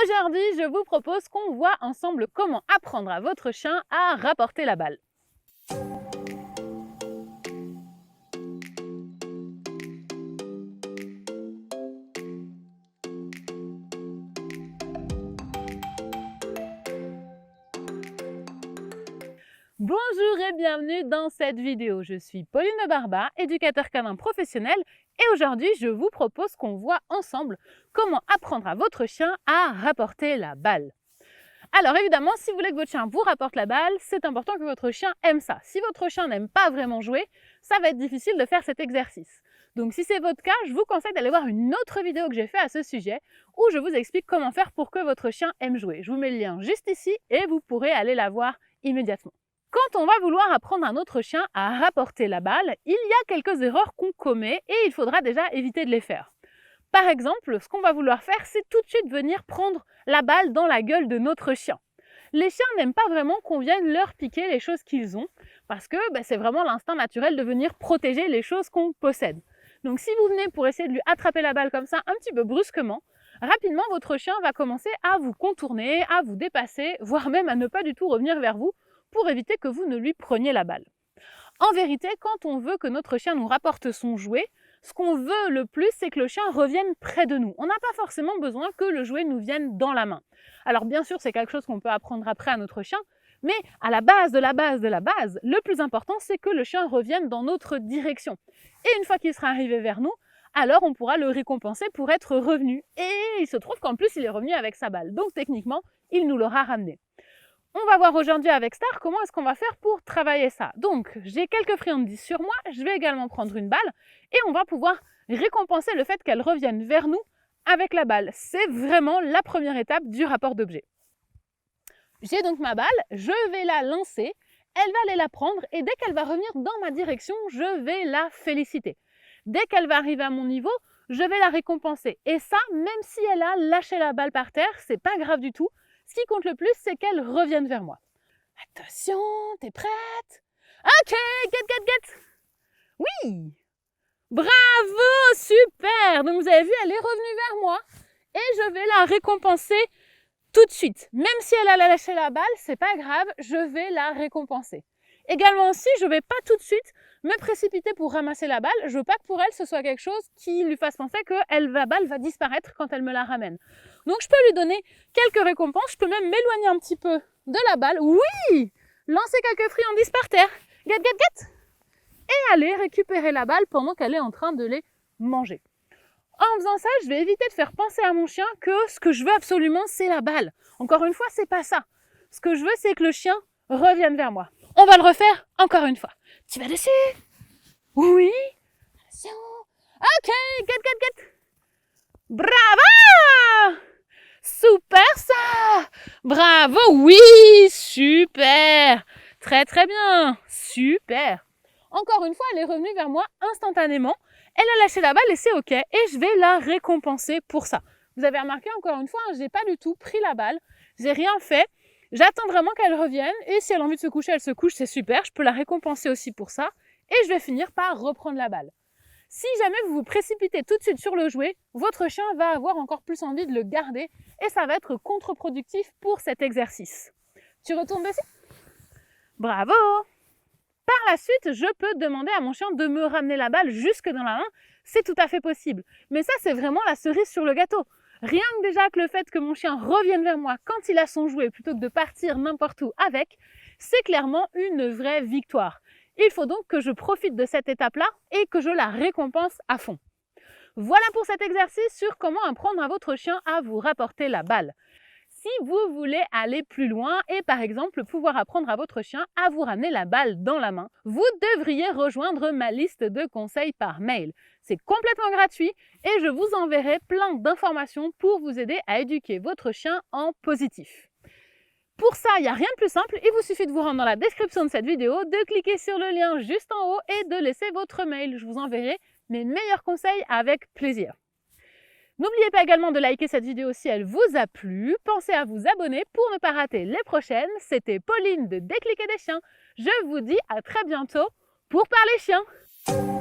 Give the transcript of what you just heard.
Aujourd'hui, je vous propose qu'on voit ensemble comment apprendre à votre chien à rapporter la balle. Bonjour et bienvenue dans cette vidéo. Je suis Pauline Barba, éducateur canin professionnel, et aujourd'hui, je vous propose qu'on voit ensemble comment apprendre à votre chien à rapporter la balle. Alors évidemment, si vous voulez que votre chien vous rapporte la balle, c'est important que votre chien aime ça. Si votre chien n'aime pas vraiment jouer, ça va être difficile de faire cet exercice. Donc si c'est votre cas, je vous conseille d'aller voir une autre vidéo que j'ai fait à ce sujet où je vous explique comment faire pour que votre chien aime jouer. Je vous mets le lien juste ici et vous pourrez aller la voir immédiatement. Quand on va vouloir apprendre à notre chien à rapporter la balle, il y a quelques erreurs qu'on commet et il faudra déjà éviter de les faire. Par exemple, ce qu'on va vouloir faire, c'est tout de suite venir prendre la balle dans la gueule de notre chien. Les chiens n'aiment pas vraiment qu'on vienne leur piquer les choses qu'ils ont, parce que c'est vraiment l'instinct naturel de venir protéger les choses qu'on possède. Donc si vous venez pour essayer de lui attraper la balle comme ça, un petit peu brusquement, rapidement votre chien va commencer à vous contourner, à vous dépasser, voire même à ne pas du tout revenir vers vous, pour éviter que vous ne lui preniez la balle. En vérité, quand on veut que notre chien nous rapporte son jouet, ce qu'on veut le plus, c'est que le chien revienne près de nous. On n'a pas forcément besoin que le jouet nous vienne dans la main. Alors bien sûr, c'est quelque chose qu'on peut apprendre après à notre chien, mais à la base de la base de la base, le plus important, c'est que le chien revienne dans notre direction. Et une fois qu'il sera arrivé vers nous, alors on pourra le récompenser pour être revenu. Et il se trouve qu'en plus, il est revenu avec sa balle. Donc techniquement, il nous l'aura ramené. On va voir aujourd'hui avec Star comment est-ce qu'on va faire pour travailler ça. Donc, j'ai quelques friandises sur moi, je vais également prendre une balle et on va pouvoir récompenser le fait qu'elle revienne vers nous avec la balle. C'est vraiment la première étape du rapport d'objet. J'ai donc ma balle, je vais la lancer, elle va aller la prendre et dès qu'elle va revenir dans ma direction, je vais la féliciter. Dès qu'elle va arriver à mon niveau, je vais la récompenser. Et ça, même si elle a lâché la balle par terre, c'est pas grave du tout. Ce qui compte le plus, c'est qu'elle revienne vers moi. Attention, t'es prête? Ok, get. Oui! Bravo, super! Donc vous avez vu, elle est revenue vers moi et je vais la récompenser tout de suite. Même si elle a lâché la balle, c'est pas grave, je vais la récompenser. Également aussi, je ne vais pas tout de suite me précipiter pour ramasser la balle. Je veux pas que pour elle, ce soit quelque chose qui lui fasse penser que la balle va disparaître quand elle me la ramène. Donc je peux lui donner quelques récompenses, je peux même m'éloigner un petit peu de la balle. Oui! Lancer quelques friandises par terre. Get. Et aller récupérer la balle pendant qu'elle est en train de les manger. En faisant ça, je vais éviter de faire penser à mon chien que ce que je veux absolument, c'est la balle. Encore une fois, c'est pas ça. Ce que je veux, c'est que le chien revienne vers moi. On va le refaire encore une fois. Tu vas dessus? Oui. Attention. Ok, get. Bravo! Super ça! Bravo, oui, super! Très bien, super! Encore une fois, elle est revenue vers moi instantanément. Elle a lâché la balle et c'est ok. Et je vais la récompenser pour ça. Vous avez remarqué encore une fois, je n'ai pas du tout pris la balle. J'ai rien fait. J'attends vraiment qu'elle revienne. Et si elle a envie de se coucher, elle se couche, c'est super. Je peux la récompenser aussi pour ça. Et je vais finir par reprendre la balle. Si jamais vous vous précipitez tout de suite sur le jouet, votre chien va avoir encore plus envie de le garder. Et ça va être contre-productif pour cet exercice. Tu retournes dessus? Bravo! Par la suite, je peux demander à mon chien de me ramener la balle jusque dans la main. C'est tout à fait possible. Mais ça, c'est vraiment la cerise sur le gâteau. Rien que déjà que le fait que mon chien revienne vers moi quand il a son jouet plutôt que de partir n'importe où avec, c'est clairement une vraie victoire. Il faut donc que je profite de cette étape-là et que je la récompense à fond. Voilà pour cet exercice sur comment apprendre à votre chien à vous rapporter la balle. Si vous voulez aller plus loin et par exemple pouvoir apprendre à votre chien à vous ramener la balle dans la main, vous devriez rejoindre ma liste de conseils par mail. C'est complètement gratuit et je vous enverrai plein d'informations pour vous aider à éduquer votre chien en positif. Pour ça, il n'y a rien de plus simple, il vous suffit de vous rendre dans la description de cette vidéo, de cliquer sur le lien juste en haut et de laisser votre mail. Je vous enverrai mes meilleurs conseils avec plaisir. N'oubliez pas également de liker cette vidéo si elle vous a plu. Pensez à vous abonner pour ne pas rater les prochaines. C'était Pauline de Décliquer des chiens. Je vous dis à très bientôt pour parler chiens.